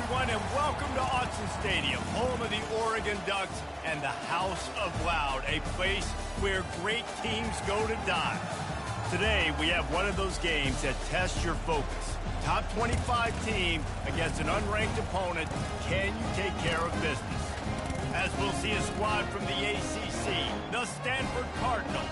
everyone, and welcome to Autzen Stadium, home of the Oregon Ducks and the House of Loud, a place where great teams go to die. Today, we have one of those games that tests your focus. Top 25 team against an unranked opponent. Can you take care of business? As we'll see a squad from the ACC, the Stanford Cardinals,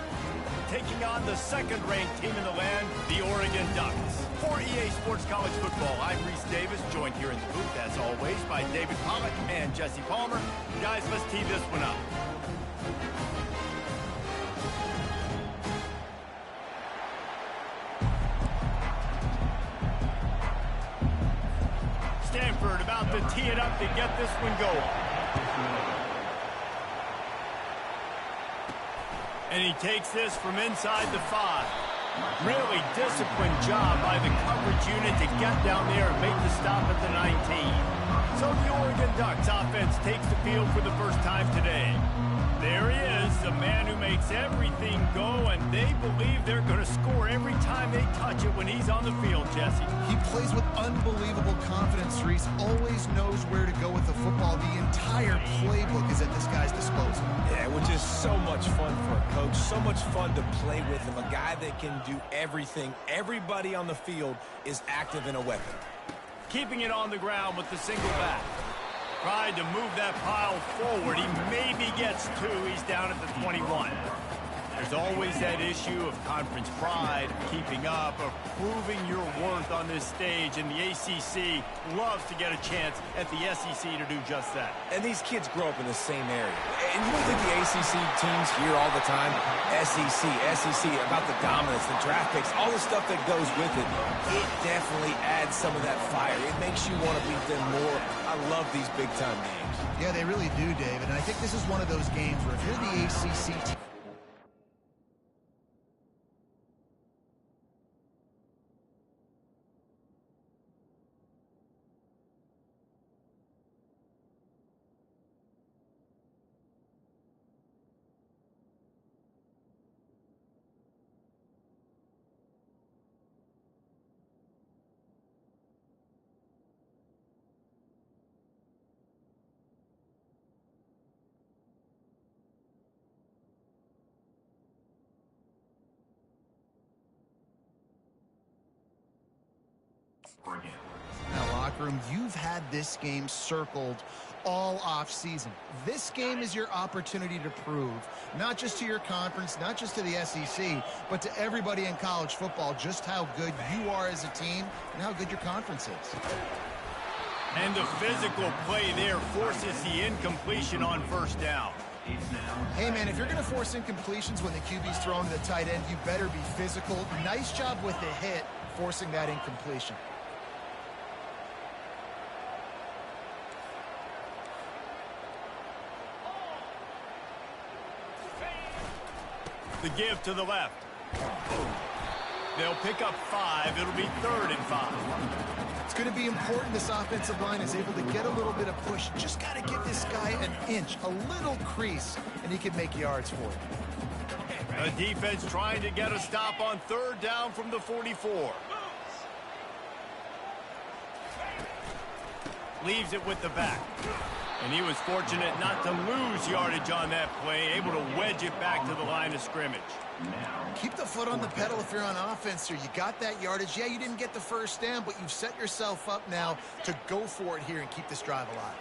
taking on the second-ranked team in the land, the Oregon Ducks. For EA Sports College Football, I'm Reese Davis, joined here in the booth, as always, by David Pollack and Jesse Palmer. Guys, let's tee this one up. Stanford about to tee it up to get this one going. And he takes this from inside the 5. Really disciplined job by the coverage unit to get down there and make the stop at the 19. So the Oregon Ducks offense takes the field for the first time today. There he is, the man who makes everything go, and they believe they're going to score every time they touch it when he's on the field, Jesse. He plays with unbelievable confidence, Reese. Always knows where to go with the football. The entire playbook is at this guy's disposal. Yeah, which is so much fun for a coach. So much fun to play with him. A guy that can do everything. Everybody on the field is active in a weapon. Keeping it on the ground with the single back. Tried to move that pile forward. He maybe gets 2. He's down at the 21. There's always that issue of conference pride, keeping up, of proving your worth on this stage, and the ACC loves to get a chance at the SEC to do just that. And these kids grow up in the same area. And you don't think the ACC teams hear all the time, SEC, about the dominance, the draft picks, all the stuff that goes with it. It definitely adds some of that fire. It makes you want to beat them more. I love these big-time games. Yeah, they really do, David. And I think this is one of those games where if you're the ACC team, now, locker room, you've had this game circled all off season. This game is your opportunity to prove, not just to your conference, not just to the SEC, but to everybody in college football, just how good you are as a team and how good your conference is. And the physical play there forces the incompletion on first down. Hey, man, if you're going to force incompletions when the QB's throwing to the tight end, you better be physical. Nice job with the hit, forcing that incompletion. The give to the left. They'll pick up 5. It'll be 3rd and 5. It's going to be important this offensive line is able to get a little bit of push. Just got to give this guy an inch, a little crease, and he can make yards for it. The defense trying to get a stop on 3rd down from the 44. Leaves it with the back. And he was fortunate not to lose yardage on that play, able to wedge it back to the line of scrimmage. Keep the foot on the pedal if you're on offense here. You got that yardage. Yeah, you didn't get the first down, but you've set yourself up now to go for it here and keep this drive alive.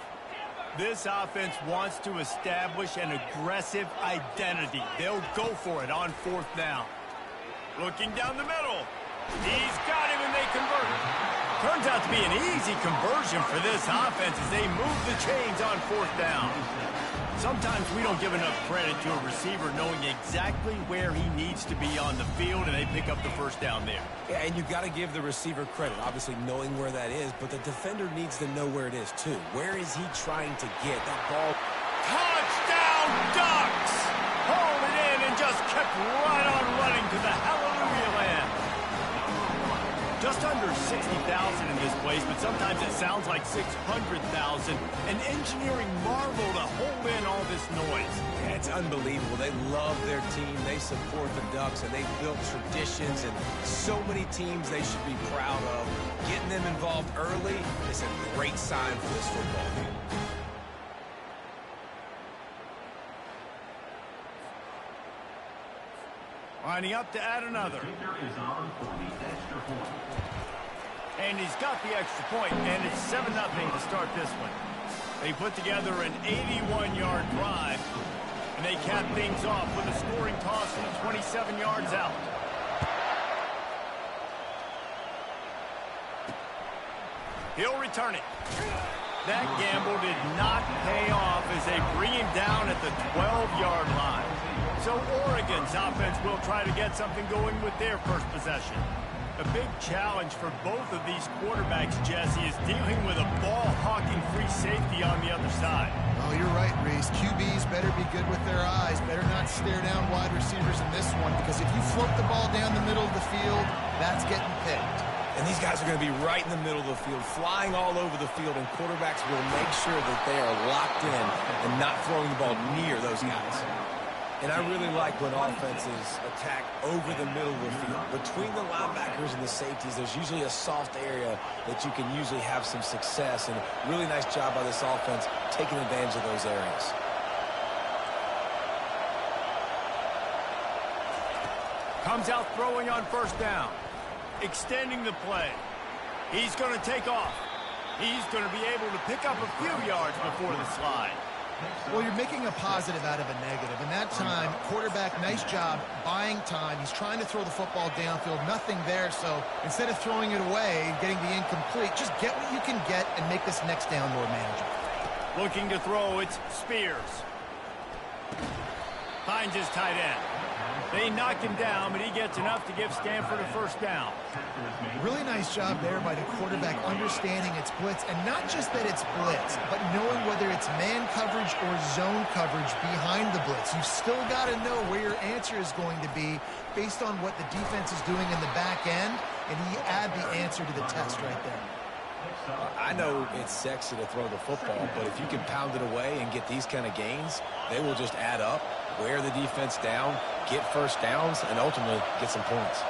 This offense wants to establish an aggressive identity. They'll go for it on 4th down. Looking down the middle. He's got him, and they convert. Turns out to be an easy conversion for this offense as they move the chains on 4th down. Sometimes we don't give enough credit to a receiver knowing exactly where he needs to be on the field, and they pick up the first down there. Yeah, and you've got to give the receiver credit, obviously knowing where that is, but the defender needs to know where it is too. Where is he trying to get that ball? Touchdown, Ducks! Hauled it in and just kept right on running to the hallelujah land. Just under 60,000 in this place, but sometimes it sounds like 600,000. An engineering marvel to hold in all this noise. Yeah, it's unbelievable. They love their team. They support the Ducks, and they've built traditions and so many teams they should be proud of. Getting them involved early is a great sign for this football game. Lining up to add another. And he's got the extra point, and it's 7-0 to start this one. They put together an 81-yard drive, and they cap things off with a scoring toss from 27 yards out. He'll return it. That gamble did not pay off as they bring him down at the 12-yard line. So Oregon's offense will try to get something going with their first possession. A big challenge for both of these quarterbacks, Jesse, is dealing with a ball-hawking free safety on the other side. Oh, you're right, Reese. QBs better be good with their eyes. Better not stare down wide receivers in this one, because if you float the ball down the middle of the field, that's getting picked. And these guys are going to be right in the middle of the field, flying all over the field, and quarterbacks will make sure that they are locked in and not throwing the ball near those guys. And I really like when offenses attack over the middle of the field. Between the linebackers and the safeties, there's usually a soft area that you can usually have some success. And really nice job by this offense taking advantage of those areas. Comes out throwing on first down. Extending the play. He's going to take off. He's going to be able to pick up a few yards before the slide. Well, you're making a positive out of a negative. And that time, quarterback, nice job buying time. He's trying to throw the football downfield. Nothing there. So instead of throwing it away and getting the incomplete, just get what you can get and make this next down more manageable. Looking to throw, it's Spears. Finds his tight end. They knock him down, but he gets enough to give Stanford a first down. Really nice job there by the quarterback understanding it's blitz, and not just that it's blitz, but knowing whether it's man coverage or zone coverage behind the blitz. You've still got to know where your answer is going to be based on what the defense is doing in the back end, and you add the answer to the test right there. I know it's sexy to throw the football, but if you can pound it away and get these kind of gains, they will just add up, wear the defense down, get first downs, and ultimately get some points.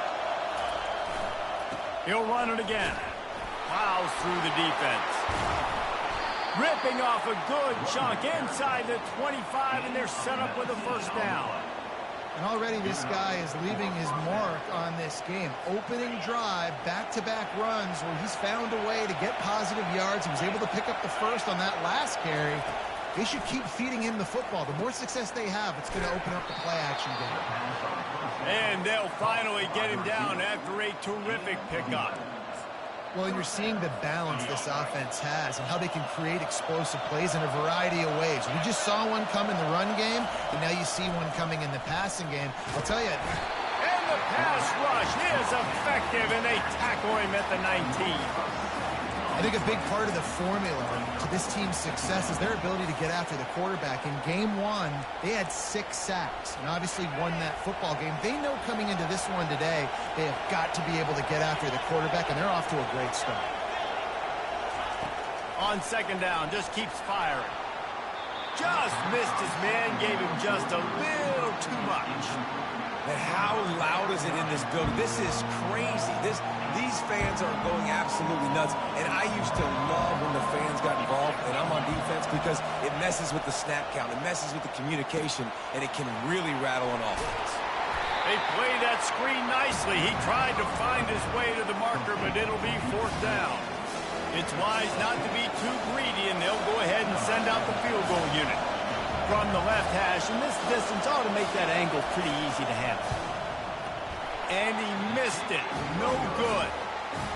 He'll run it again. Plows through the defense. Ripping off a good chunk inside the 25, and they're set up with a first down. And already this guy is leaving his mark on this game. Opening drive, back-to-back runs where he's found a way to get positive yards. He was able to pick up the first on that last carry. They should keep feeding him the football. The more success they have, it's going to open up the play-action game. And they'll finally get him down after a terrific pickup. Well, you're seeing the balance this offense has and how they can create explosive plays in a variety of ways. We just saw one come in the run game, and now you see one coming in the passing game. I'll tell you. And the pass rush is effective, and they tackle him at the 19. I think a big part of the formula to this team's success is their ability to get after the quarterback. In game one, they had 6 sacks and obviously won that football game. They know coming into this one today, they have got to be able to get after the quarterback, and they're off to a great start. On second down, just keeps firing. Just missed his man, gave him just a little too much. And how loud is it in this building? This is crazy. These fans are going absolutely nuts. And I used to love when the fans got involved, and I'm on defense, because it messes with the snap count. It messes with the communication, and it can really rattle an offense. They played that screen nicely. He tried to find his way to the marker, but it'll be fourth down. It's wise not to be too greedy, and they'll go ahead and send out the field goal unit. From the left hash, and this distance ought to make that angle pretty easy to handle. And he missed it. No good.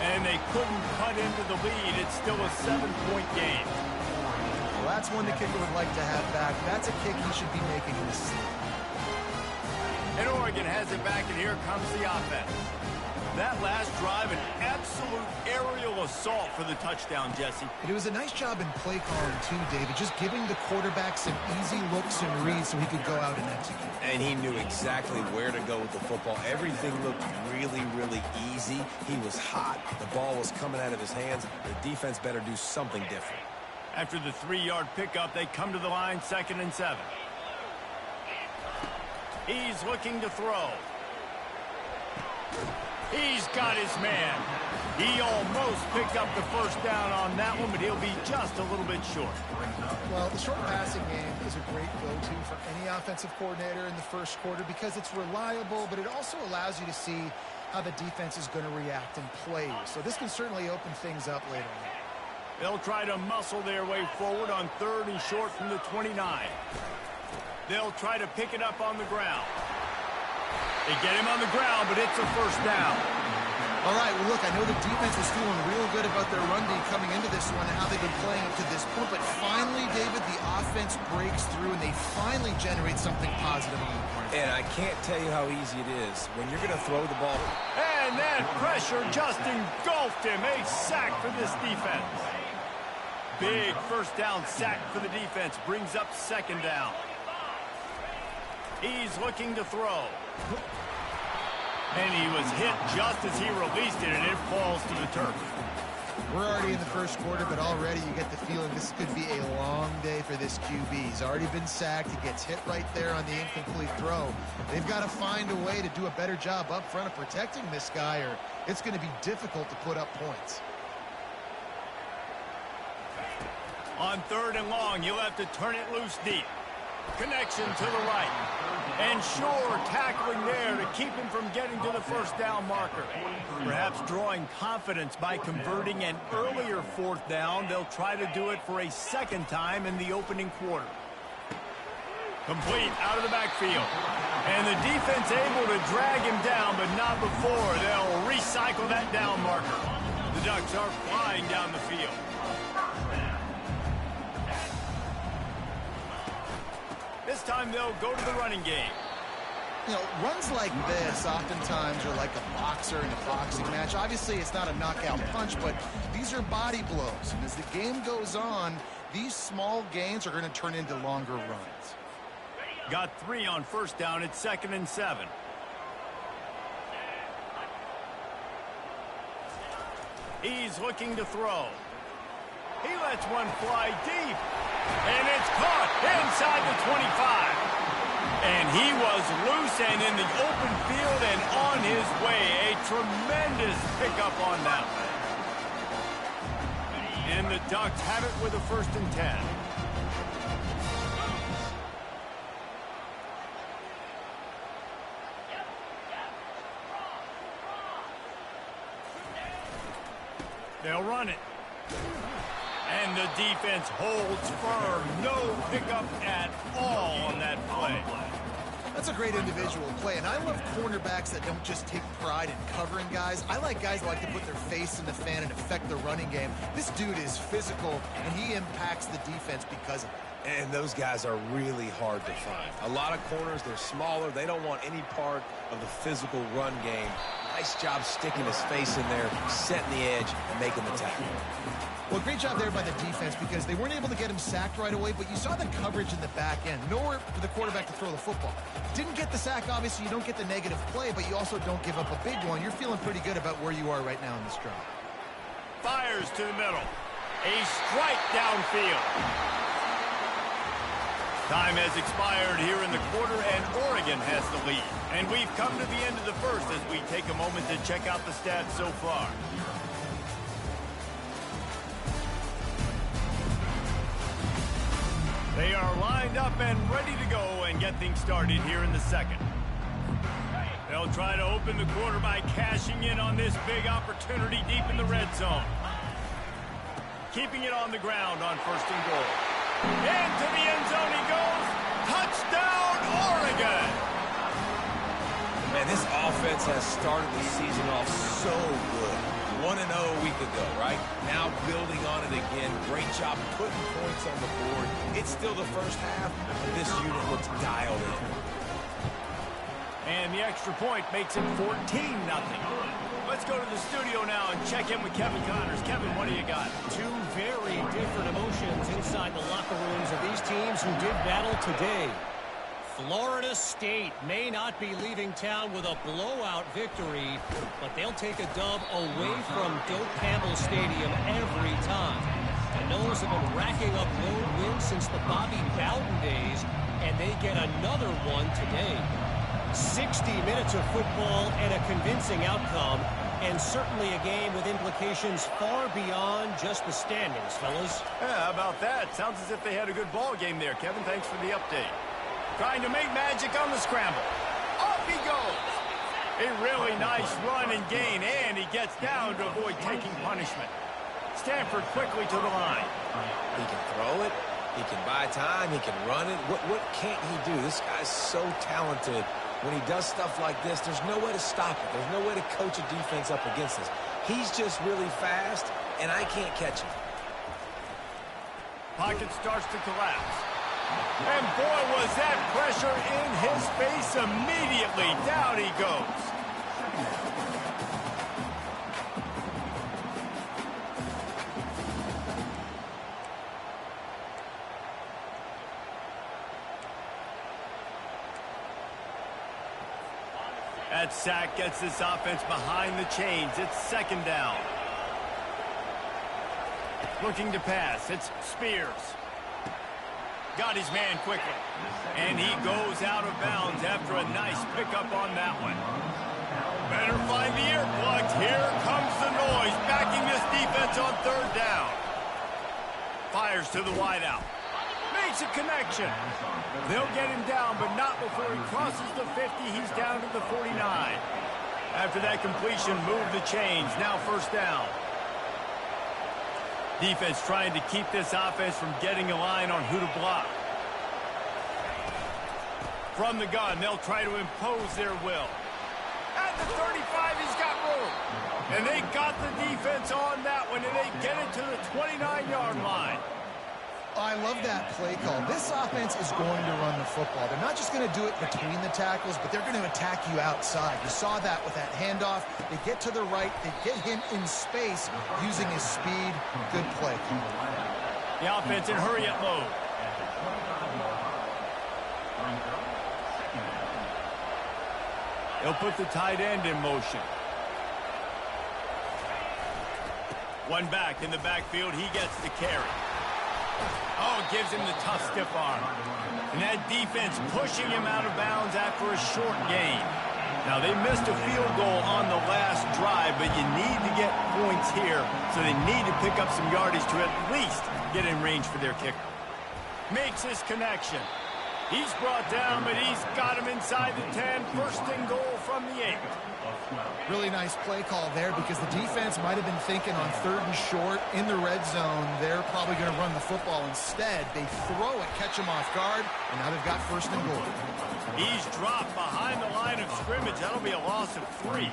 And they couldn't cut into the lead. It's still a 7-point game. Well, that's one the kicker would like to have back. That's a kick he should be making in this season. And And Oregon has it back, and here comes the offense. That last drive, an absolute aerial assault for the touchdown, Jesse. It was a nice job in play calling, too, David, just giving the quarterback some easy looks and reads so he could go out and execute. And he knew exactly where to go with the football. Everything looked really, really easy. He was hot. The ball was coming out of his hands. The defense better do something different. After the 3-yard pickup, they come to the line, 2nd and 7. He's looking to throw. He's got his man. He almost picked up the first down on that one, but he'll be just a little bit short. Well, the short passing game is a great go-to for any offensive coordinator in the first quarter because it's reliable, but it also allows you to see how the defense is going to react and play. So this can certainly open things up later on. They'll try to muscle their way forward on 3rd and short from the 29. They'll try to pick it up on the ground. They get him on the ground, but it's a first down. All right, well, look, I know the defense was feeling real good about their run D coming into this one and how they've been playing up to this point, but finally, David, the offense breaks through and they finally generate something positive on the point. And I can't tell you how easy it is when you're going to throw the ball. And that pressure just engulfed him. A sack for this defense. Big first down sack for the defense. Brings up 2nd down. He's looking to throw. And he was hit just as he released it, and it falls to the turf. We're already in the first quarter, but already you get the feeling this could be a long day for this QB. He's already been sacked. He gets hit right there on the incomplete throw. They've got to find a way to do a better job up front of protecting this guy, or it's going to be difficult to put up points. On 3rd and long, you'll have to turn it loose deep. Connection to the right. And sure, tackling there to keep him from getting to the first down marker. Perhaps drawing confidence by converting an earlier 4th down. They'll try to do it for a 2nd time in the opening quarter. Complete out of the backfield. And the defense able to drag him down, but not before. They'll recycle that down marker. The Ducks are flying down the field. This time they'll go to the running game. You know, runs like this oftentimes are like a boxer in a boxing match. Obviously, it's not a knockout punch, but these are body blows. And as the game goes on, these small gains are going to turn into longer runs. Got 3 on first down. It's 2nd and 7. He's looking to throw. He lets one fly deep. And it's caught inside the 25. And he was loose and in the open field and on his way. A tremendous pickup on that one. And the Ducks have it with a 1st and 10. They'll run it. And the defense holds firm. No pickup at all on that play. That's a great individual play, and I love cornerbacks that don't just take pride in covering guys. I like guys that like to put their face in the fan and affect the running game. This dude is physical, and he impacts the defense because of it. And those guys are really hard to find. A lot of corners, they're smaller. They don't want any part of the physical run game. Nice job sticking his face in there, setting the edge, and making the tackle. Well, great job there by the defense because they weren't able to get him sacked right away, but you saw the coverage in the back end. Nowhere for the quarterback to throw the football. Didn't get the sack, obviously. You don't get the negative play, but you also don't give up a big one. You're feeling pretty good about where you are right now in this drive. Fires to the middle. A strike downfield. Time has expired here in the quarter, and Oregon has the lead. And we've come to the end of the first as we take a moment to check out the stats so far. They are lined up and ready to go and get things started here in the second. They'll try to open the quarter by cashing in on this big opportunity deep in the red zone. Keeping it on the ground on 1st and goal. Into the end zone he goes. Touchdown, Oregon! Man, this offense has started the season off so good. 1-0 a week ago, right? Now building on it again. Great job putting points on the board. It's still the first half, but this unit looks dialed in. And And the extra point makes it 14-0. Let's go to the studio now and check in with Kevin Connors. Kevin, what do you got? Two very different emotions inside the locker rooms of these teams who did battle today. Florida State may not be leaving town with a blowout victory, but they'll take a dub away from Doak Campbell Stadium every time. The Noles have been racking up road wins since the Bobby Bowden days, and they get another one today. 60 minutes of football and a convincing outcome, and certainly a game with implications far beyond just the standings, fellas. Yeah, how about that? Sounds as if they had a good ball game there, Kevin. Thanks for the update. Trying to make magic on the scramble. Off he goes. A really nice run and gain, and he gets down to avoid taking punishment. Stanford quickly to the line. He can throw it. He can buy time. He can run it. What can't he do? This guy's so talented. When he does stuff like this, there's no way to stop it. There's no way to coach a defense up against this. He's just really fast, and I can't catch him. Pocket starts to collapse. And boy, was that pressure in his face immediately. Down he goes. That sack gets this offense behind the chains. It's second down. Looking to pass. It's Spears. Got his man quickly. And he goes out of bounds after a nice pickup on that one. Better find the earplugs. Here comes the noise. Backing this defense on third down. Fires to the wideout. Makes a connection. They'll get him down, but not before he crosses the 50. He's down to the 49. After that completion, move the chains. Now first down. Defense trying to keep this offense from getting a line on who to block. From the gun, they'll try to impose their will. At the 35, he's got room. And they got the defense on that one, and they get it to the 29-yard line. I love that play call. This offense is going to run the football. They're not just going to do it between the tackles, but they're going to attack you outside. You saw that with that handoff. They get to the right. They get him in space using his speed. Good play call. The offense in hurry up mode. They'll put the tight end in motion. One back in the backfield. He gets the carry. Oh, gives him the tough stiff arm. And that defense pushing him out of bounds after a short gain. Now, they missed a field goal on the last drive, but you need to get points here, so they need to pick up some yardage to at least get in range for their kicker. Makes his connection. He's brought down, but he's got him inside the 10. First and goal from the 8. Really nice play call there because the defense might have been thinking on third and short in the red zone. They're probably going to run the football instead. They throw it, catch him off guard, and now they've got first and goal. He's dropped behind the line of scrimmage. That'll be a loss of 3.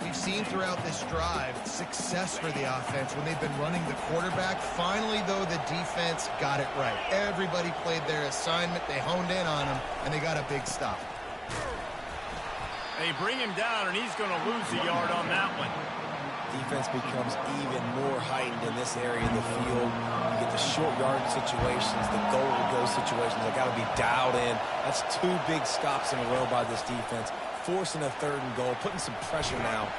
We've seen throughout this drive success for the offense when they've been running the quarterback. Finally, though, the defense got it right. Everybody played their assignment. They honed in on him, and they got a big stop. They bring him down, and he's going to lose a yard on that one. Defense becomes even more heightened in this area of the field. You get the short yard situations, the goal-to-go situations. They got to be dialed in. That's 2 big stops in a row by this defense. Forcing a third and goal, putting some pressure now.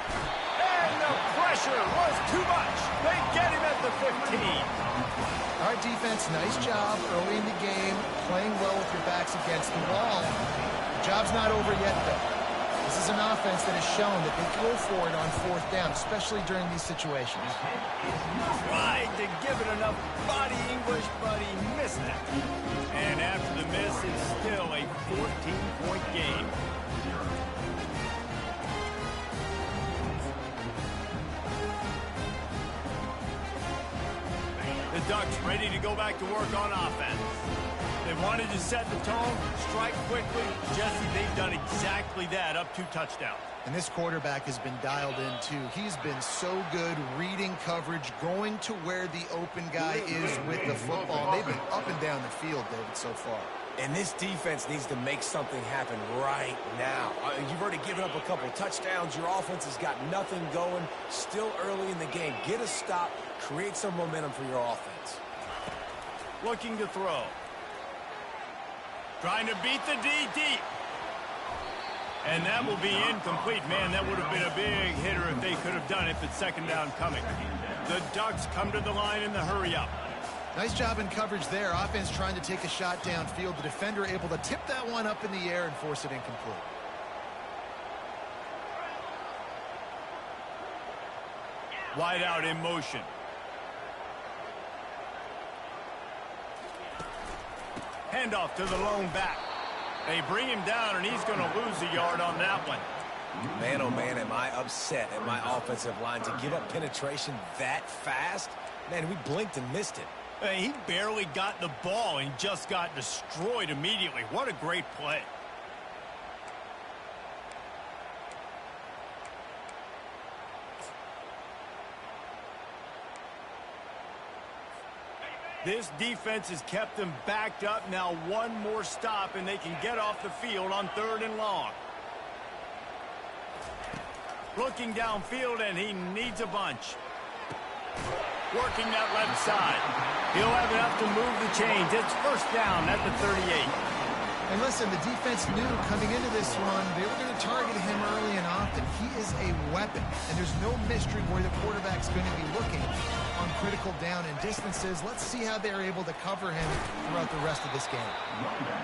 And the pressure was too much. They get him at the 15. All right, defense, nice job early in the game, playing well with your backs against the wall. The job's not over yet, though. This is an offense that has shown that they go for it on fourth down, especially during these situations. Tried to give it enough body English, but he missed it. And after the miss, it's still a 14-point game. The Ducks ready to go back to work on offense. They wanted to set the tone, strike quickly. Jesse, they've done exactly that, up 2 touchdowns. And this quarterback has been dialed in, too. He's been so good reading coverage, going to where the open guy is with the football. They've been up and down the field, David, so far. And this defense needs to make something happen right now. You've already given up a couple touchdowns. Your offense has got nothing going. Still early in the game. Get a stop. Create some momentum for your offense. Looking to throw. Trying to beat the D deep. And that will be incomplete. Man, that would have been a big hitter if they could have done it, but second down coming. The Ducks come to the line in the hurry-up. Nice job in coverage there. Offense trying to take a shot downfield. The defender able to tip that one up in the air and force it incomplete. Wide out in motion. Handoff to the lone back. They bring him down, and he's going to lose a yard on that one. Man, oh man, am I upset at my offensive line to give up penetration that fast? Man, we blinked and missed it. He barely got the ball and just got destroyed immediately. What a great play. This defense has kept them backed up. Now one more stop, and they can get off the field on 3rd and long. Looking downfield, and he needs a bunch. Working that left side. He'll have enough to move the chains. It's first down at the 38. And listen, the defense knew coming into this one, they were going to target him early and often. He is a weapon, and there's no mystery where the quarterback's going to be looking on critical down and distances. Let's see how they're able to cover him throughout the rest of this game.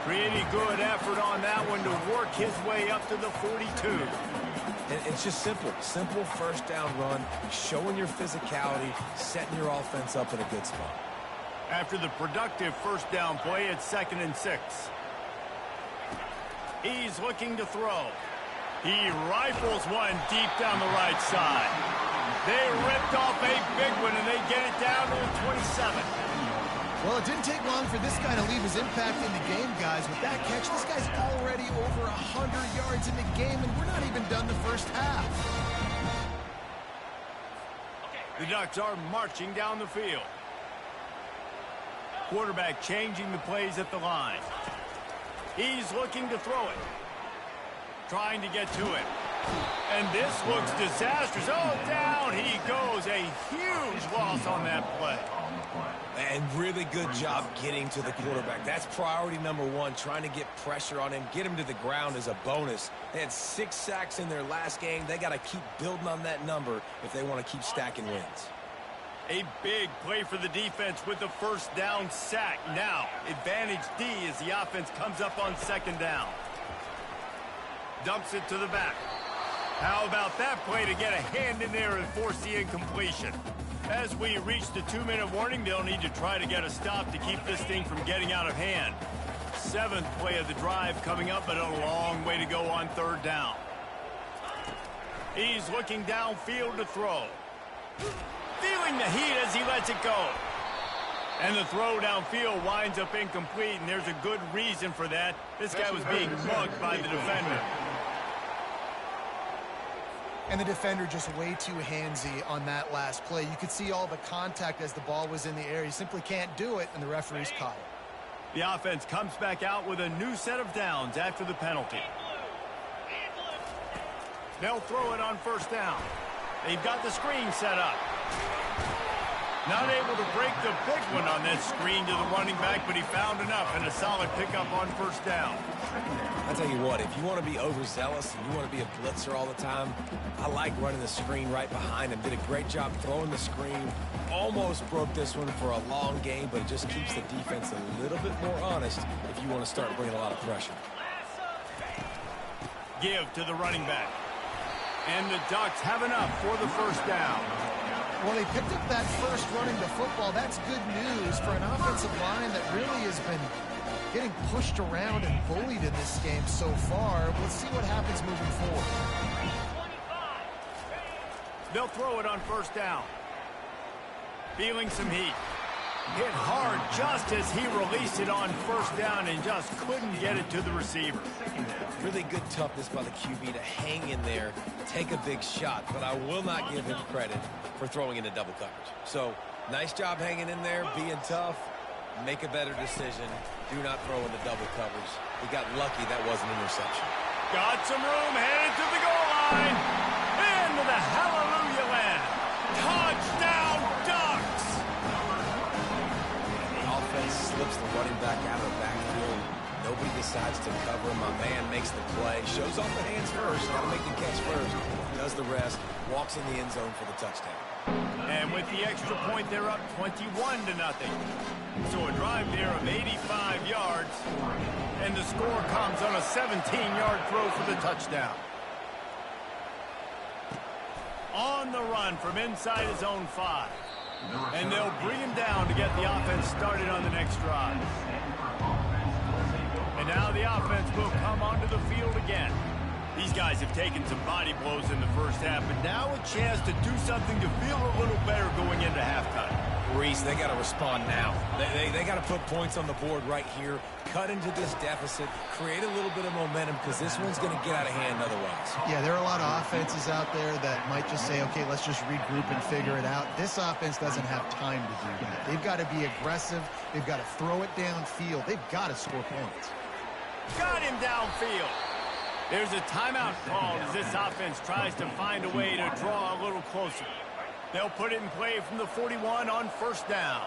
Pretty good effort on that one to work his way up to the 42. And it's just simple first down run, showing your physicality, setting your offense up in a good spot. After the productive first down play, it's 2nd and 6. He's looking to throw. He rifles one deep down the right side. They ripped off a big one, and they get it down to the 27. Well, it didn't take long for this guy to leave his impact in the game, guys. With that catch, this guy's already over 100 yards in the game, and we're not even done the first half. The Ducks are marching down the field. Quarterback changing the plays at the line. He's looking to throw it. Trying to get to it. And this looks disastrous. Oh, down he goes. A huge loss on that play. And really good job getting to the quarterback. That's priority number one, trying to get pressure on him, get him to the ground as a bonus. They had 6 sacks in their last game. They got to keep building on that number if they want to keep stacking wins. A big play for the defense with the first down sack. Now, advantage D as the offense comes up on 2nd down. Dumps it to the back. How about that play to get a hand in there and force the incompletion? As we reach the 2-minute warning, they'll need to try to get a stop to keep this thing from getting out of hand. 7th play of the drive coming up, but a long way to go on 3rd down. He's looking downfield to throw. Feeling the heat as he lets it go. And the throw downfield winds up incomplete, and there's a good reason for that. This guy was being mugged by the defender. And the defender just way too handsy on that last play. You could see all the contact as the ball was in the air. He simply can't do it, and the referee's caught it. The offense comes back out with a new set of downs after the penalty. They'll throw it on 1st down. They've got the screen set up. Not able to break the big one on that screen to the running back, but he found enough and a solid pickup on 1st down. I'll tell you what, if you want to be overzealous and you want to be a blitzer all the time, I like running the screen right behind him. Did a great job throwing the screen. Almost broke this one for a long game, but it just keeps the defense a little bit more honest if you want to start bringing a lot of pressure. Give to the running back. And the Ducks have enough for the 1st down. Well, they picked up that first running the football. That's good news for an offensive line that really has been getting pushed around and bullied in this game so far. Let's see what happens moving forward. They'll throw it on 1st down. Feeling some heat. Hit hard just as he released it on 1st down and just couldn't get it to the receiver. Really good toughness by the QB to hang in there, take a big shot, but I will not give him credit for throwing into double coverage. So, nice job hanging in there, being tough. Make a better decision. Do not throw in the double coverage. He got lucky that wasn't an interception. Got some room, headed to the goal line. Into the hallelujah land. Touchdown, Ducks! The offense slips the running back out of the backfield. Nobody decides to cover him. My man makes the play. Shows off the hands first. Got to make the catch first. Does the rest. Walks in the end zone for the touchdown. And with the extra point, they're up 21-0. So a drive there of 85 yards. And the score comes on a 17-yard throw for the touchdown. On the run from inside his own 5. And they'll bring him down to get the offense started on the next drive. And now the offense will come onto the field again. These guys have taken some body blows in the first half, but now a chance to do something to feel a little better going into halftime. Reese, they got to respond now. They got to put points on the board right here, cut into this deficit, create a little bit of momentum, because this one's going to get out of hand otherwise. Yeah, there are a lot of offenses out there that might just say, okay, let's just regroup and figure it out. This offense doesn't have time to do that. They've got to be aggressive. They've got to throw it downfield. They've got to score points. Got him downfield. There's a timeout called as this offense tries to find a way to draw a little closer. They'll put it in play from the 41 on first down.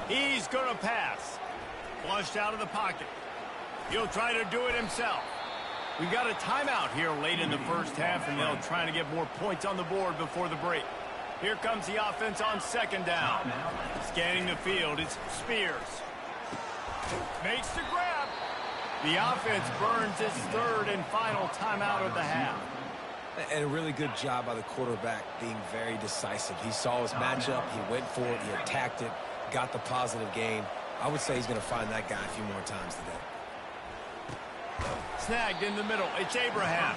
He's going to pass. Flushed out of the pocket. He'll try to do it himself. We've got a timeout here late in the first half, and they'll try to get more points on the board before the break. Here comes the offense on second down. Scanning the field, it's Spears. Makes the grab. The offense burns its third and final timeout of the half. And a really good job by the quarterback being very decisive. He saw his matchup, he went for it, he attacked it, got the positive gain. I would say he's going to find that guy a few more times today. Snagged in the middle. It's Abraham.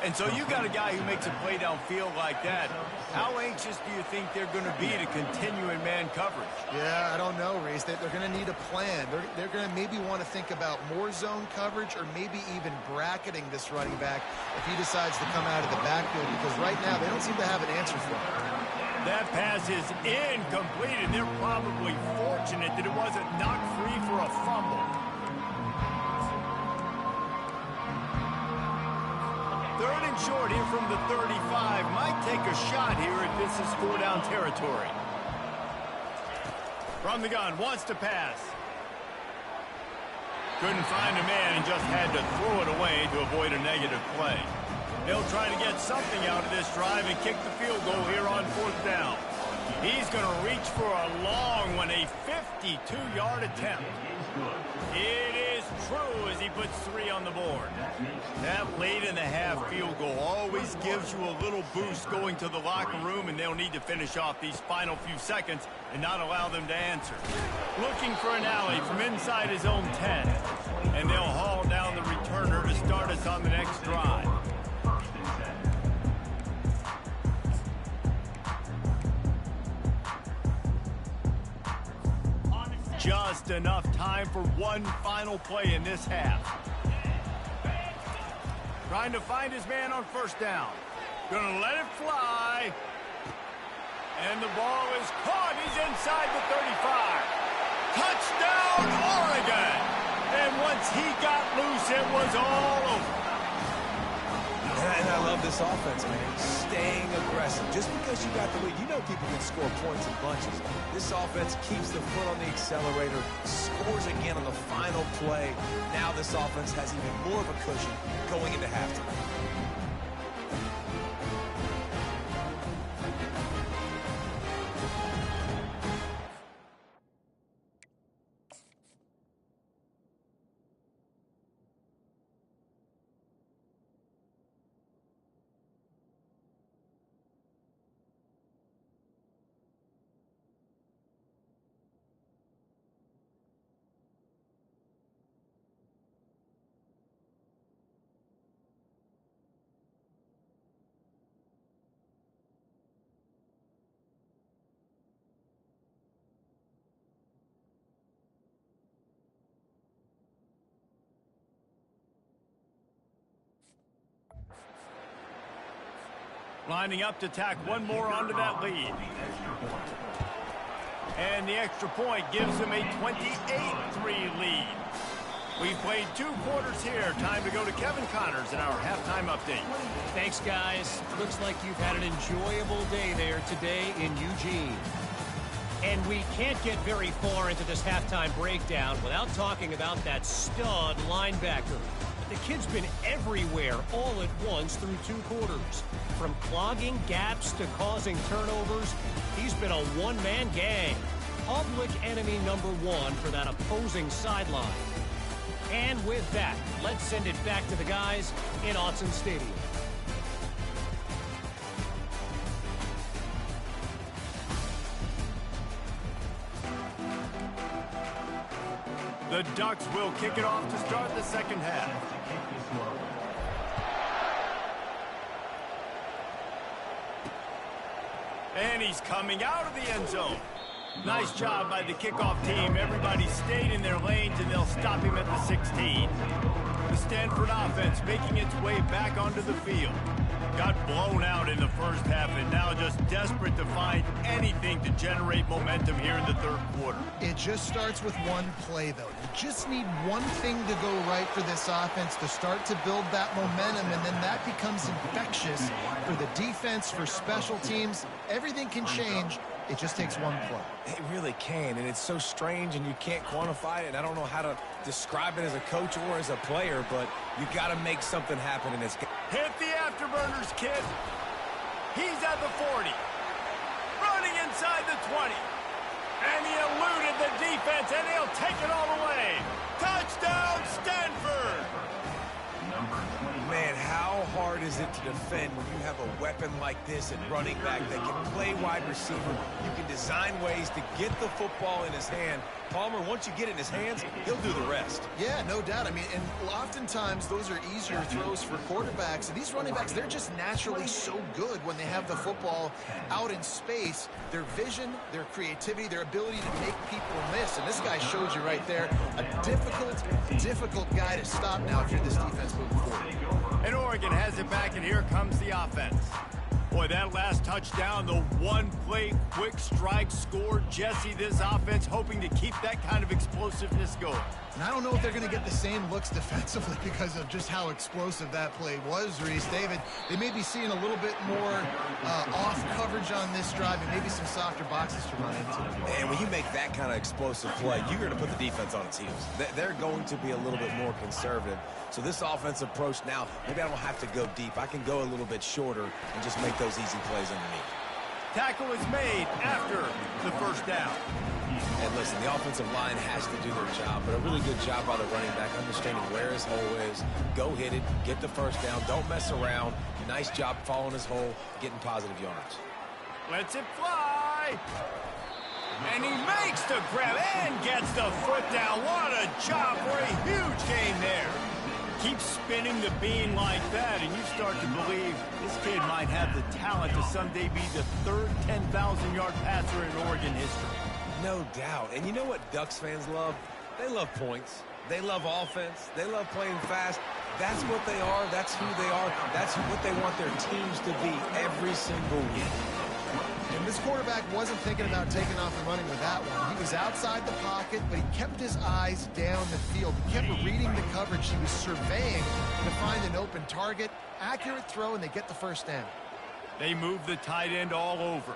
And so you got a guy who makes a play downfield like that. How anxious do you think they're going to be to continue in man coverage? Yeah, I don't know, Reese. They're going to need a plan. They're going to maybe want to think about more zone coverage or maybe even bracketing this running back if he decides to come out of the backfield, because right now they don't seem to have an answer for him. That pass is incomplete, and they're probably fortunate that it wasn't knocked free for a fumble. Third and short here from the 35. Might take a shot here if this is 4-down territory. From the gun, wants to pass. Couldn't find a man and just had to throw it away to avoid a negative play. They'll try to get something out of this drive and kick the field goal here on fourth down. He's going to reach for a long one, a 52-yard attempt. It is true as he puts 3 on the board. That late in the half field goal always gives you a little boost going to the locker room, and they'll need to finish off these final few seconds and not allow them to answer. Looking for an alley from inside his own 10, and they'll haul down the returner to start us on the next drive. Just enough time for one final play in this half. Trying to find his man on first down. Gonna let it fly. And the ball is caught. He's inside the 35. Touchdown, Oregon! And once he got loose, it was all over. And I love this offense, man. Staying aggressive. Just because you got the lead, you know people can score points in bunches. This offense keeps the foot on the accelerator, scores again on the final play. Now this offense has even more of a cushion going into halftime. Lining up to tack one more onto that lead. And the extra point gives them a 28-3 lead. We've played 2 quarters here. Time to go to Kevin Connors in our halftime update. Thanks, guys. Looks like you've had an enjoyable day there today in Eugene. And we can't get very far into this halftime breakdown without talking about that stud linebacker. The kid's been everywhere all at once through 2 quarters. From clogging gaps to causing turnovers, he's been a one-man gang. Public enemy number 1 for that opposing sideline. And with that, let's send it back to the guys in Szn10 Stadium. The Ducks will kick it off to start the second half. And he's coming out of the end zone. Nice job by the kickoff team. Everybody stayed in their lanes, and they'll stop him at the 16. The Stanford offense making its way back onto the field. Got blown out in the first half, and now just desperate to find anything to generate momentum here in the third quarter. It just starts with one play, though. You just need one thing to go right for this offense to start to build that momentum, and then that becomes infectious for the defense, for special teams. Everything can change. It just takes one play. It really can, and it's so strange, and you can't quantify it. And I don't know how to describe it as a coach or as a player, but you got to make something happen in this game. Hit the afterburners, kid. He's at the 40. Running inside the 20. And he eluded the defense, and he'll take it all the way. Touchdown, Stanford! Man, how hard is it to defend when you have a weapon like this at running back that can play wide receiver? You can design ways to get the football in his hand. Palmer, once you get it in his hands, he'll do the rest. Yeah, no doubt. I mean, and oftentimes those are easier throws for quarterbacks. And these running backs, they're just naturally so good when they have the football out in space. Their vision, their creativity, their ability to make people miss. And this guy shows you right there, a difficult guy to stop now if you're this defense moving forward. And Oregon has it back, and here comes the offense. Boy, that last touchdown, the one-play quick strike score. Jesse, this offense hoping to keep that kind of explosiveness going. And I don't know if they're going to get the same looks defensively because of just how explosive that play was, Reese. David, they may be seeing a little bit more off coverage on this drive and maybe some softer boxes to run into. And when you make that kind of explosive play, you're going to put the defense on its heels. They're going to be a little bit more conservative. So this offensive approach now, maybe I don't have to go deep. I can go a little bit shorter and just make those easy plays underneath. Tackle is made after the first down. And listen, the offensive line has to do their job, but a really good job by the running back, understanding where his hole is. Go hit it, get the first down, don't mess around. Nice job following his hole, getting positive yards. Lets it fly. And he makes the grab and gets the foot down. What a job for a huge gain there. Keep spinning the bean like that, and you start to believe this kid might have the talent to someday be the third 10,000-yard passer in Oregon history. No doubt. And you know what Ducks fans love? They love points. They love offense. They love playing fast. That's what they are. That's who they are. That's what they want their teams to be every single week. And this quarterback wasn't thinking about taking off and running with that one. He was outside the pocket, but he kept his eyes down the field. He kept reading the coverage. He was surveying to find an open target. Accurate throw, and they get the first down. They move the tight end all over.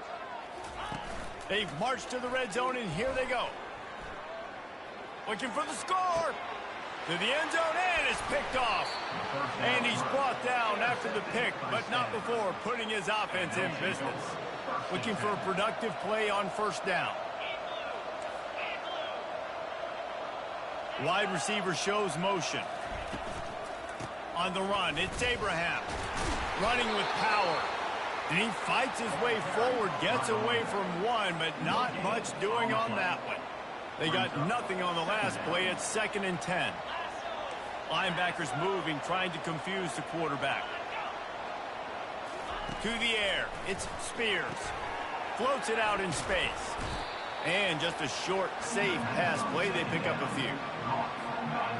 They've marched to the red zone, and here they go. Looking for the score. To the end zone, and it's picked off. And he's brought down after the pick, but not before putting his offense in business. Looking for a productive play on first down. Wide receiver shows motion. On the run, it's Abraham. Running with power. And he fights his way forward, gets away from one, but not much doing on that one. They got nothing on the last play. It's 2nd and 10. Linebackers moving, trying to confuse the quarterback. To the air, it's Spears. Floats it out in space. And just a short, safe pass play. They pick up a few.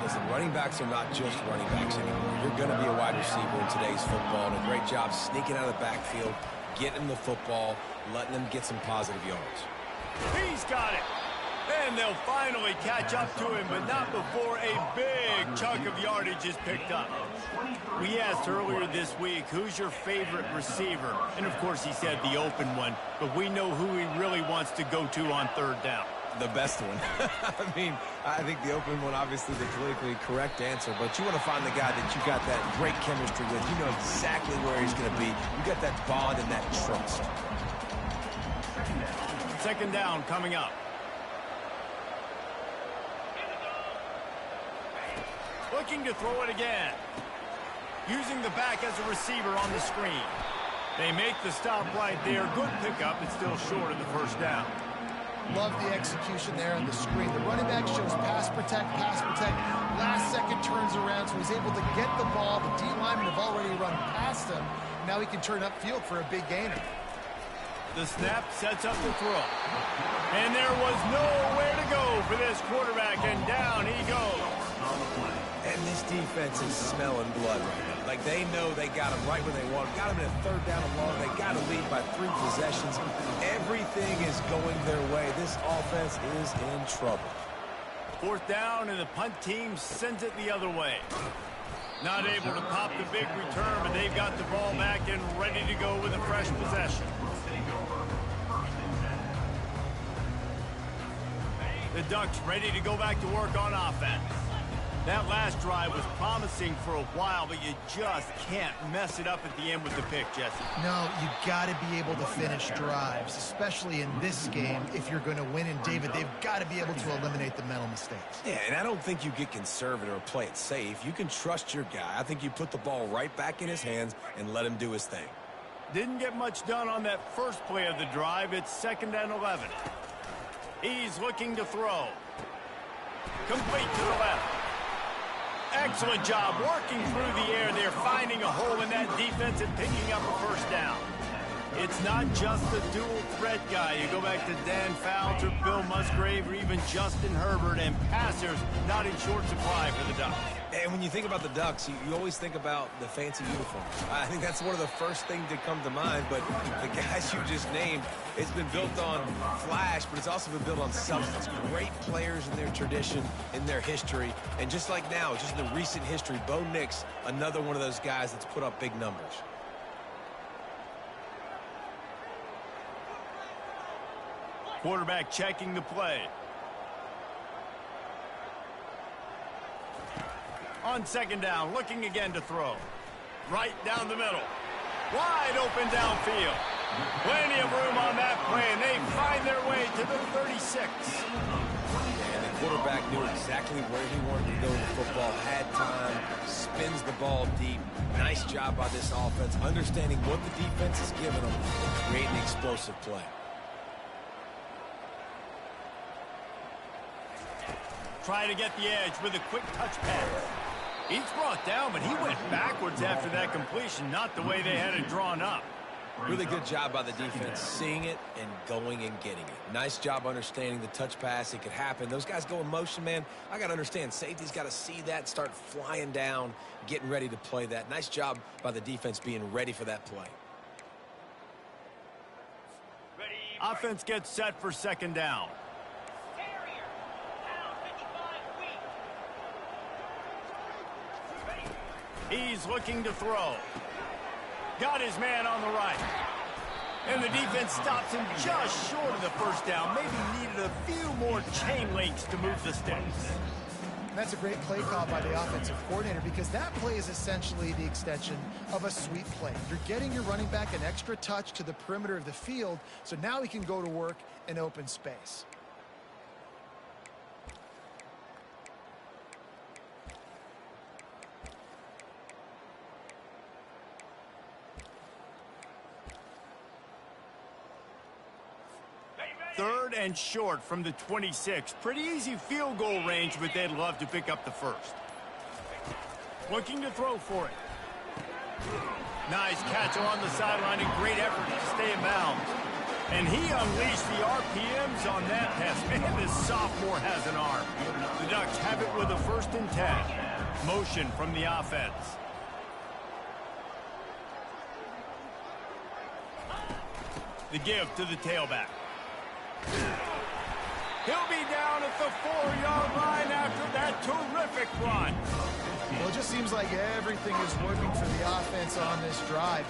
Listen, running backs are not just running backs anymore. You're going to be a wide receiver in today's football. And a great job sneaking out of the backfield, getting the football, letting them get some positive yards. He's got it. And they'll finally catch up to him, but not before a big chunk of yardage is picked up. We asked earlier this week, who's your favorite receiver? And, of course, he said the open one, but we know who he really wants to go to on third down. The best one. I mean, I think the open one, obviously the politically correct answer, but you want to find the guy that you got that great chemistry with. You know exactly where he's going to be. You got that bond and that trust. Second down coming up. Looking to throw it again. Using the back as a receiver on the screen. They make the stop right there. Good pickup. It's still short of the first down. Love the execution there on the screen. The running back shows pass protect. Last second turns around, so he's able to get the ball. The D linemen have already run past him. Now he can turn upfield for a big gainer. The snap sets up the throw. And there was nowhere to go for this quarterback, and down he goes. And this defense is smelling blood right now. Like, they know they got him right where they want him. Got him in a third down and long. They got to lead by 3 possessions. Everything is going their way. This offense is in trouble. Fourth down, and the punt team sends it the other way. Not able to pop the big return, but they've got the ball back and ready to go with a fresh possession. The Ducks ready to go back to work on offense. That last drive was promising for a while, but you just can't mess it up at the end with the pick, Jesse. No, you got to be able to finish drives, especially in this game if you're going to win. And, David, they've got to be able to eliminate the mental mistakes. Yeah, and I don't think you get conservative or play it safe. You can trust your guy. I think you put the ball right back in his hands and let him do his thing. Didn't get much done on that first play of the drive. It's 2nd and 11. He's looking to throw. Complete to the left. Excellent job working through the air there, finding a hole in that defense and picking up a first down. It's not just the dual threat guy. You go back to Dan Fouts or Bill Musgrave or even Justin Herbert, and passers not in short supply for the Ducks. And when you think about the Ducks, you always think about the fancy uniforms. I think that's one of the first things that come to mind, but the guys you just named, it's been built on flash, but it's also been built on substance. Great players in their tradition, in their history, and just like now, just in the recent history, Bo Nix, another one of those guys that's put up big numbers. Quarterback checking the play. On 2nd down, looking again to throw. Right down the middle. Wide open downfield. Plenty of room on that play, and they find their way to the 36. And the quarterback knew exactly where he wanted to go with the football, had time, spins the ball deep. Nice job by this offense, understanding what the defense is giving them and creating explosive play. Trying to get the edge with a quick touch pass. He's brought down, but he went backwards after that completion, not the way they had it drawn up. Really good job by the defense, seeing it and going and getting it. Nice job understanding the touch pass. It could happen. Those guys go in motion, man. I got to understand, safety's got to see that, start flying down, getting ready to play that. Nice job by the defense being ready for that play. Offense gets set for 2nd down. He's looking to throw. Got his man on the right. And the defense stops him just short of the first down. Maybe needed a few more chain links to move the sticks. That's a great play call by the offensive coordinator, because that play is essentially the extension of a sweep play. You're getting your running back an extra touch to the perimeter of the field, so now he can go to work in open space. Third and short from the 26. Pretty easy field goal range, but they'd love to pick up the first. Looking to throw for it. Nice catch along the sideline and great effort to stay in bounds. And he unleashed the RPMs on that pass. Man, this sophomore has an arm. The Ducks have it with a 1st and 10. Motion from the offense. The give to the tailback. He'll be down at the 4-yard line after that terrific run. Well, it just seems like everything is working for the offense on this drive.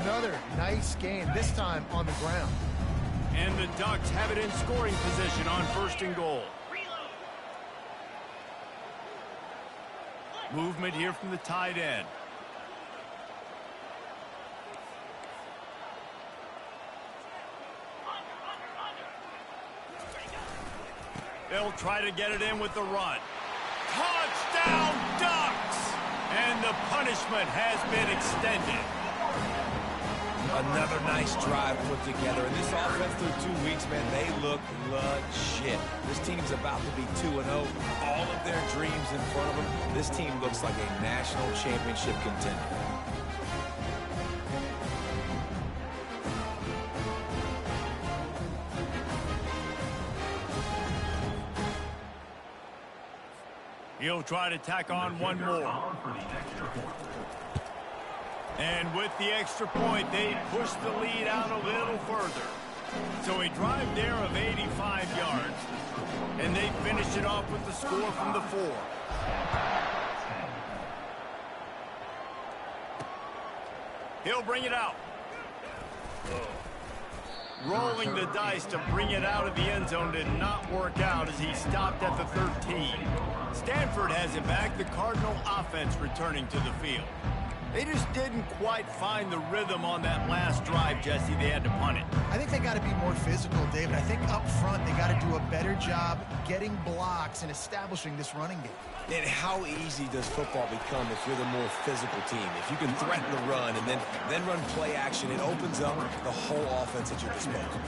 Another nice game, this time on the ground. And the Ducks have it in scoring position on 1st and goal. Movement here from the tight end. They'll try to get it in with the run. Touchdown, Ducks! And the punishment has been extended. Another nice drive put together. And this offense through 2 weeks, man, they look legit. This team's about to be 2-0. All of their dreams in front of them. This team looks like a national championship contender. He'll try to tack on one more. And with the extra point, they push the lead out a little further. So a drive there of 85 yards. And they finish it off with the score from the 4. He'll bring it out. Rolling the dice to bring it out of the end zone did not work out as he stopped at the 13. Stanford has it back, the Cardinal offense returning to the field. They just didn't quite find the rhythm on that last drive, Jesse. They had to punt it. I think they got to be more physical, David. I think up front they got to do a better job getting blocks and establishing this running game. And how easy does football become if you're the more physical team? If you can threaten the run and then run play action, it opens up the whole offense at your disposal.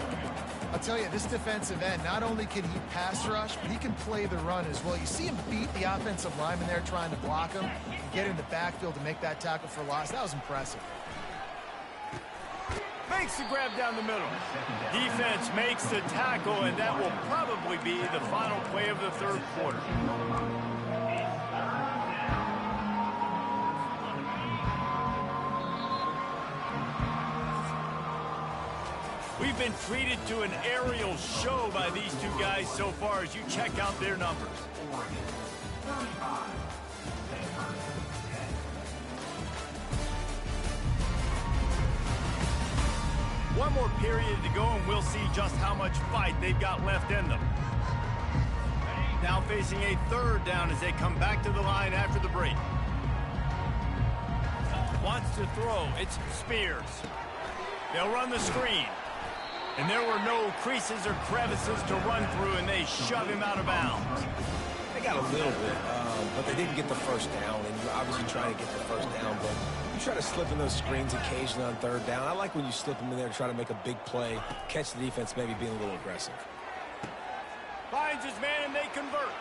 I'll tell you, this defensive end, not only can he pass rush, but he can play the run as well. You see him beat the offensive lineman there trying to block him, and get in the backfield to make that tackle for loss. That was impressive. Makes the grab down the middle. Defense makes the tackle, and that will probably be the final play of the 3rd quarter. We've been treated to an aerial show by these two guys so far as you check out their numbers. One more period to go, and we'll see just how much fight they've got left in them. Now facing a 3rd down as they come back to the line after the break. Wants to throw. It's Spears. They'll run the screen. And there were no creases or crevices to run through, and they shove him out of bounds. They got a little bit, but they didn't get the 1st down, and you're obviously trying to get the 1st down, but you try to slip in those screens occasionally on 3rd down. I like when you slip them in there to try to make a big play, catch the defense maybe being a little aggressive. Finds his man, and they convert.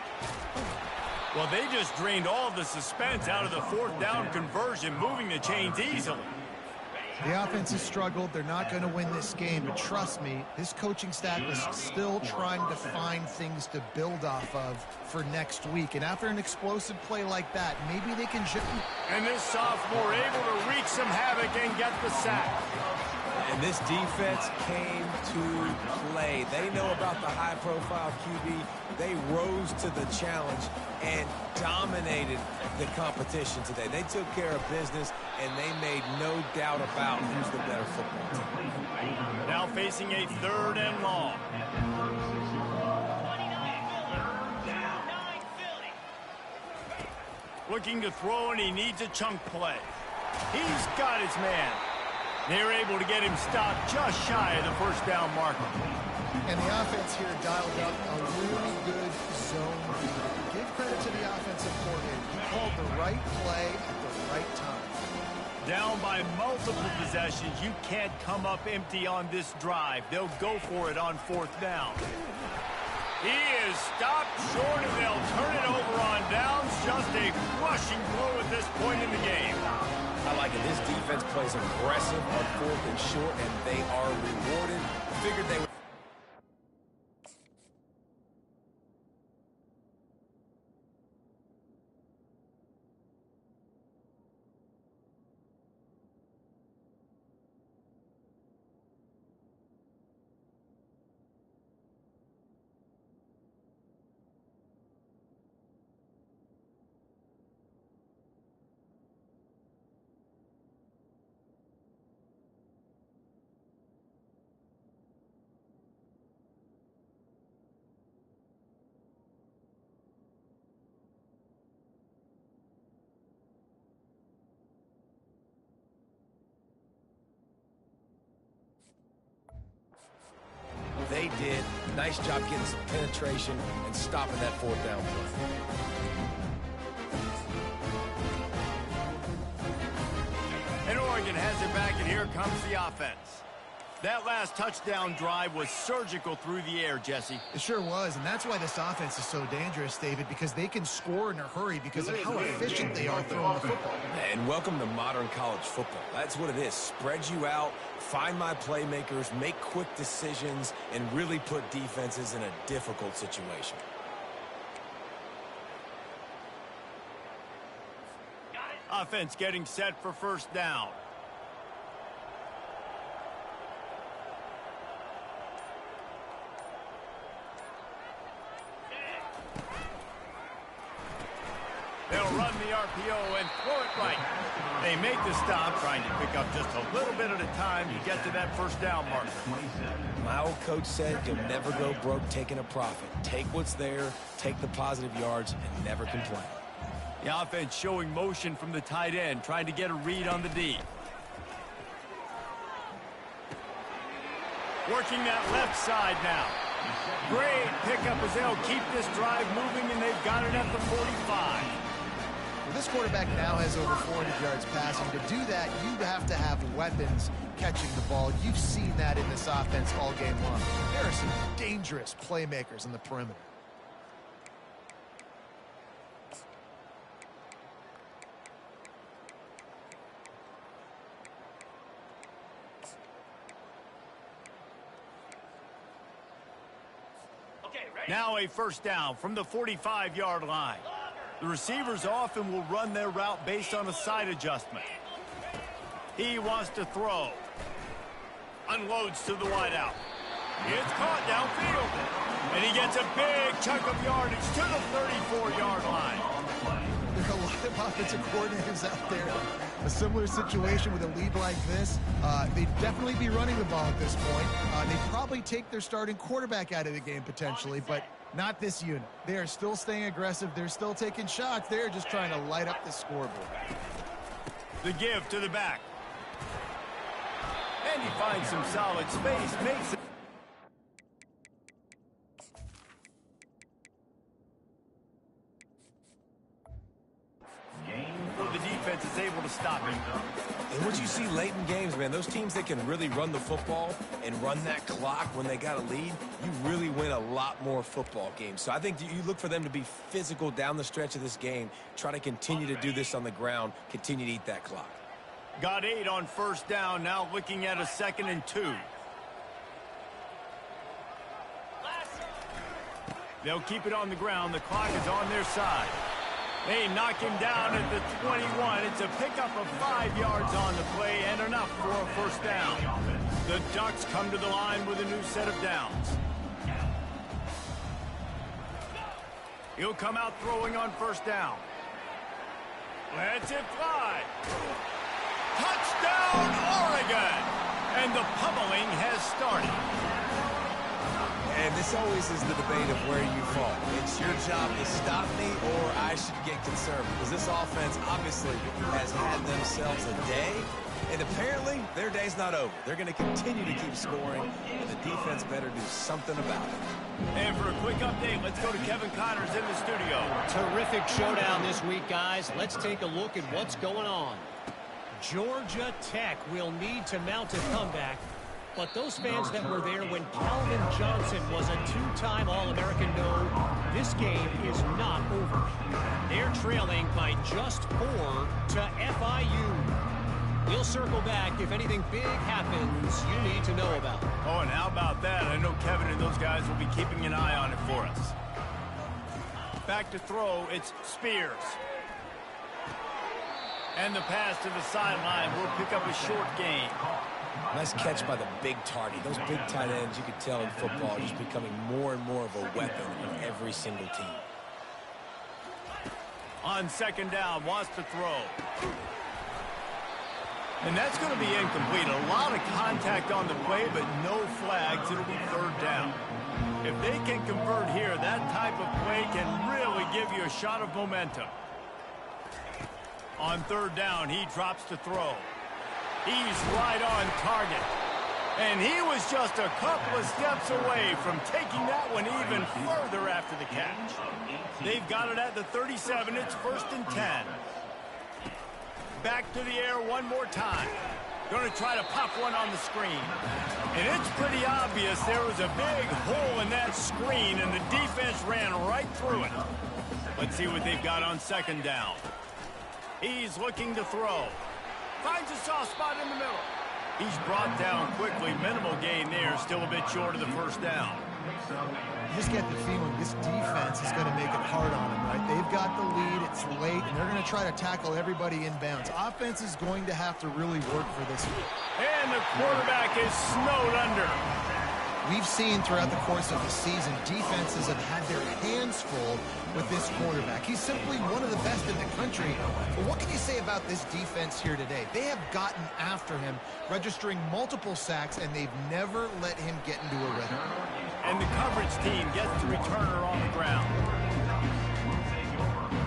Well, they just drained all the suspense out of the 4th down conversion, moving the chains easily. The offense has struggled. They're not going to win this game, but trust me, this coaching staff is still trying to find things to build off of for next week. And after an explosive play like that, maybe they can... And this sophomore able to wreak some havoc and get the sack. And this defense came to play. They know about the high-profile QB. They rose to the challenge and dominated the competition today. They took care of business, and they made no doubt about who's the better football team. Now facing a 3rd and long. Looking to throw, and he needs a chunk play. He's got his man. They're able to get him stopped just shy of the 1st down marker. And the offense here dialed up a really good zone read. Give credit to the offensive coordinator. He called the right play at the right time. Down by multiple possessions, you can't come up empty on this drive. They'll go for it on 4th down. He is stopped short, and they'll turn it over on downs. Just a rushing blow at this point in the game. I like it. This defense plays aggressive on 4th and short, and they are rewarded. Figured they would. Nice job getting some penetration and stopping that fourth down play. And Oregon has it back, and here comes the offense. That last touchdown drive was surgical through the air, Jesse. It sure was, and that's why this offense is so dangerous, David, because they can score in a hurry because of how efficient they are throwing the football. And welcome to modern college football. That's what it is. Spread you out, find my playmakers, make quick decisions, and really put defenses in a difficult situation. Offense getting set for first down. They'll run the RPO and throw it right. They make the stop, trying to pick up just a little bit at a time to get to that first down marker. My old coach said you'll never go broke taking a profit. Take what's there, take the positive yards, and never complain. The offense showing motion from the tight end, trying to get a read on the D. Working that left side now. Great pickup as they'll keep this drive moving, and they've got it at the 45. Well, this quarterback now has over 400 yards passing. To do that, you have to have weapons catching the ball. You've seen that in this offense all game long. There are some dangerous playmakers on the perimeter. Now a first down from the 45-yard line. The receivers often will run their route based on a side adjustment. He wants to throw. Unloads to the wideout. It's caught downfield. And he gets a big chunk of yardage to the 34-yard line. There are a lot of offensive coordinators out there. A similar situation with a lead like this. They'd definitely be running the ball at this point. They'd probably take their starting quarterback out of the game potentially, but not this unit. They are still staying aggressive. They're still taking shots. They're just trying to light up the scoreboard. The give to the back. And he finds some solid space. Makes it. The defense is able to stop him. And what you see late in games, man, those teams that can really run the football and run that clock when they got a lead, you really win a lot more football games. So I think you look for them to be physical down the stretch of this game, try to continue to do this on the ground, continue to eat that clock. Got 8 on first down, now looking at a 2nd and 2. They'll keep it on the ground. The clock is on their side. They knock him down at the 21. It's a pickup of 5 yards on the play and enough for a first down. The Ducks come to the line with a new set of downs. He'll come out throwing on first down. Lets it fly. Touchdown, Oregon! And the pummeling has started. And this always is the debate of where you fall. It's your job to stop me, or I should get concerned. Because this offense obviously has had themselves a day. And apparently, their day's not over. They're going to continue to keep scoring. And the defense better do something about it. And for a quick update, let's go to Kevin Connors in the studio. Terrific showdown this week, guys. Let's take a look at what's going on. Georgia Tech will need to mount a comeback. But those fans that were there when Calvin Johnson was a 2-time All-American know this game is not over. They're trailing by just 4 to FIU. We'll circle back if anything big happens you need to know about. Oh, and how about that? I know Kevin and those guys will be keeping an eye on it for us. Back to throw, it's Spears. And the pass to the sideline will pick up a short gain. Nice catch by the big target. Those big tight ends, you can tell in football, are just becoming more and more of a weapon in every single team. On second down, wants to throw. And that's going to be incomplete. A lot of contact on the play, but no flags. It'll be third down. If they can convert here, that type of play can really give you a shot of momentum. On third down, he drops to throw. He's right on target. And he was just a couple of steps away from taking that one even further after the catch. They've got it at the 37. It's 1st and 10. Back to the air one more time. Going to try to pop one on the screen. And it's pretty obvious there was a big hole in that screen, and the defense ran right through it. Let's see what they've got on 2nd down. He's looking to throw. Finds a soft spot in the middle. He's brought down quickly. Minimal gain there. Still a bit short of the 1st down. You just get the feeling this defense is going to make it hard on them, right? They've got the lead. It's late, and they're going to try to tackle everybody inbounds. Offense is going to have to really work for this. And the quarterback is snowed under. We've seen throughout the course of the season, defenses have had their hands full with this quarterback. He's simply one of the best in the country. But what can you say about this defense here today? They have gotten after him, registering multiple sacks, and they've never let him get into a rhythm. And the coverage team gets the returner on the ground.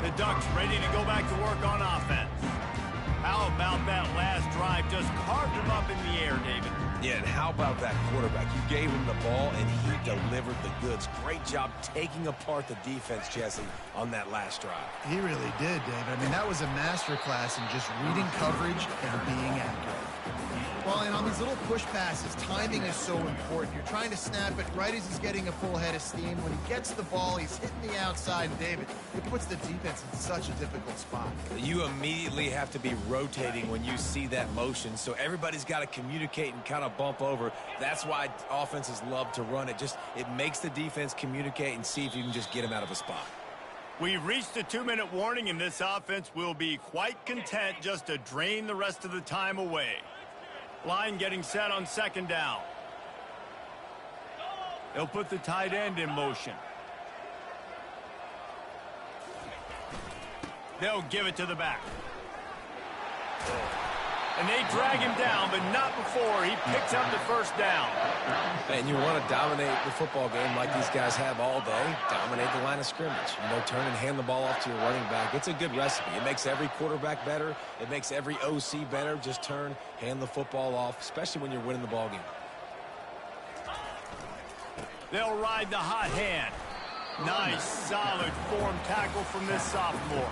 The Ducks ready to go back to work on offense. How about that last drive? Just carved him up in the air, David. Yeah, and how about that quarterback? You gave him the ball, and he delivered the goods. Great job taking apart the defense, Jesse, on that last drive. He really did, David. I mean, that was a masterclass in just reading coverage and being accurate. Well, and on these little push passes, timing is so important. You're trying to snap it right as he's getting a full head of steam. When he gets the ball, he's hitting the outside. And David, it puts the defense in such a difficult spot. You immediately have to be rotating when you see that motion, so everybody's got to communicate and kind of bump over. That's why offenses love to run it. It makes the defense communicate and see if you can just get him out of a spot. We've reached the 2-minute warning, and this offense will be quite content just to drain the rest of the time away. Line getting set on 2nd down. They'll put the tight end in motion. They'll give it to the back. And they drag him down, but not before he picks up the 1st down. And you want to dominate the football game like these guys have all day. Dominate the line of scrimmage. Turn and hand the ball off to your running back. It's a good recipe. It makes every quarterback better. It makes every OC better. Just turn, hand the football off, especially when you're winning the ball game. They'll ride the hot hand. Nice, solid form tackle from this sophomore.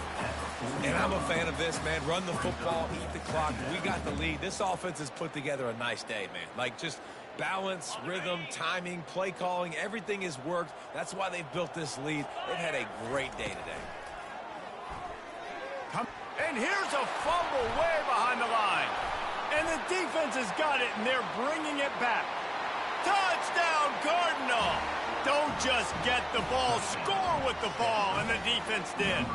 And I'm a fan of this, man. Run the football, eat the clock. We got the lead. This offense has put together a nice day, man. Like, just balance, rhythm, timing, play calling, everything has worked. That's why they've built this lead. They've had a great day today. And here's a fumble way behind the line. And the defense has got it, and they're bringing it back. Touchdown, Cardinal! Don't just get the ball, score with the ball, and the defense did.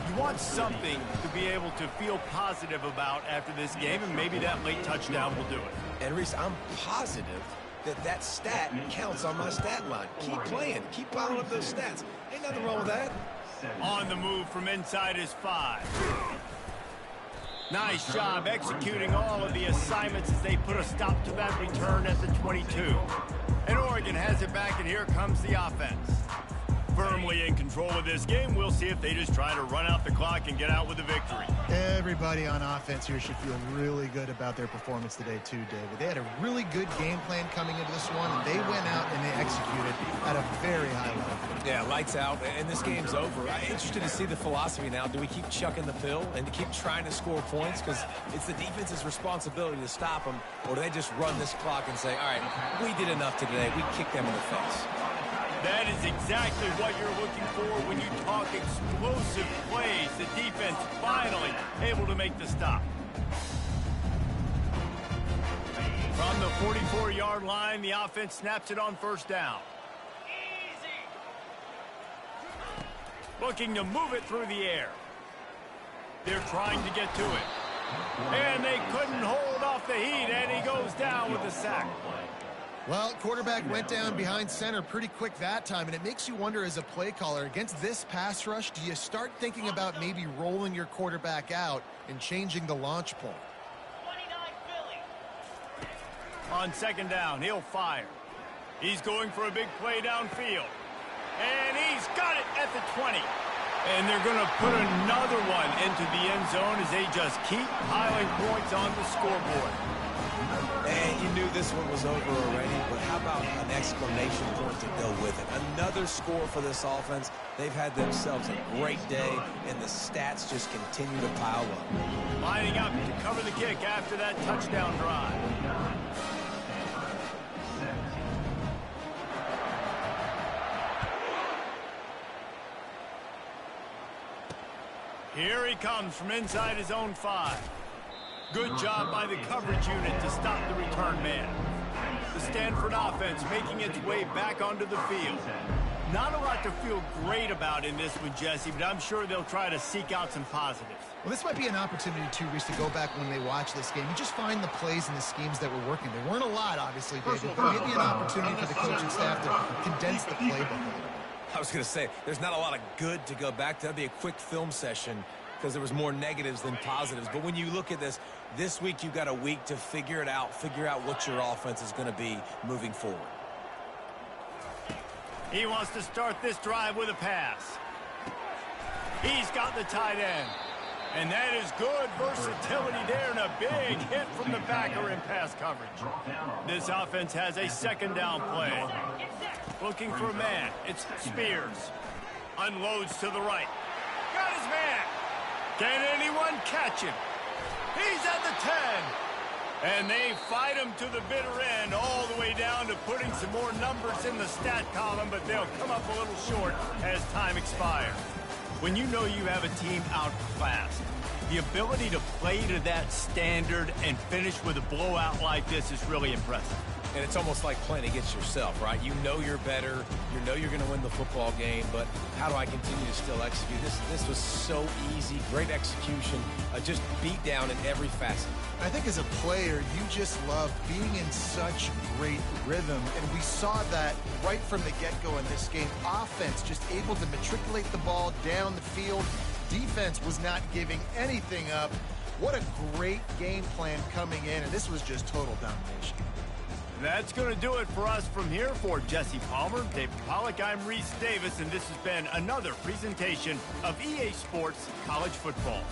You want something to be able to feel positive about after this game, and maybe that late touchdown will do it. And Reese, I'm positive that stat counts on my stat line. Keep playing. Keep piling up those stats. Ain't nothing wrong with that. On the move from inside his 5. Nice job executing all of the assignments as they put a stop to that return at the 22. And Oregon has it back, and here comes the offense. Firmly in control of this game. We'll see if they just try to run out the clock and get out with a victory. Everybody on offense here should feel really good about their performance today too, David. They had a really good game plan coming into this one, and they went out and they executed at a very high level. Yeah, lights out, and this game's over. I'm interested to see the philosophy now. Do we keep chucking the pill and to keep trying to score points? Because it's the defense's responsibility to stop them, or do they just run this clock and say, all right, we did enough today. We kicked them in the face. That is exactly what you're looking for when you talk explosive plays. The defense finally able to make the stop. From the 44-yard line, the offense snaps it on 1st down. Looking to move it through the air. They're trying to get to it. And they couldn't hold off the heat, and he goes down with the sack. Well, quarterback went down behind center pretty quick that time, and it makes you wonder as a play caller, against this pass rush, do you start thinking about maybe rolling your quarterback out and changing the launch point? On 2nd down, he'll fire. He's going for a big play downfield. And he's got it at the 20. And they're going to put another one into the end zone as they just keep piling points on the scoreboard. And you knew this one was over already, but how about an exclamation point to go with it? Another score for this offense. They've had themselves a great day, and the stats just continue to pile up. Lining up to cover the kick after that touchdown drive. Here he comes from inside his own 5. Good job by the coverage unit to stop the return man. The Stanford offense making its way back onto the field. Not a lot to feel great about in this one, Jesse, but I'm sure they'll try to seek out some positives. Well, this might be an opportunity, too, Reese, to go back when they watch this game. You just find the plays and the schemes that were working. There weren't a lot, obviously, David, but maybe an opportunity for the coaching staff to condense the playbook a little bit. I was going to say, there's not a lot of good to go back to. That'd be a quick film session because there was more negatives than positives. But when you look at this week you've got a week to figure it out, figure out what your offense is going to be moving forward. He wants to start this drive with a pass. He's got the tight end. And that is good versatility there and a big hit from the backer in pass coverage. This offense has a second down play. Looking for a man. It's Spears. Unloads to the right. Got his man. Can anyone catch him? He's at the 10. And they fight him to the bitter end, all the way down to putting some more numbers in the stat column, but they'll come up a little short as time expires. When you know you have a team outclassed, the ability to play to that standard and finish with a blowout like this is really impressive. And it's almost like playing against yourself, right? You know you're better. You know you're going to win the football game, but how do I continue to still execute? This was so easy, great execution, just beat down in every facet. I think as a player, you just love being in such great rhythm, and we saw that right from the get-go in this game. Offense just able to matriculate the ball down the field. Defense was not giving anything up. What a great game plan coming in, and this was just total domination. That's going to do it for us from here. For Jesse Palmer, David Pollack, I'm Reese Davis, and this has been another presentation of EA Sports College Football.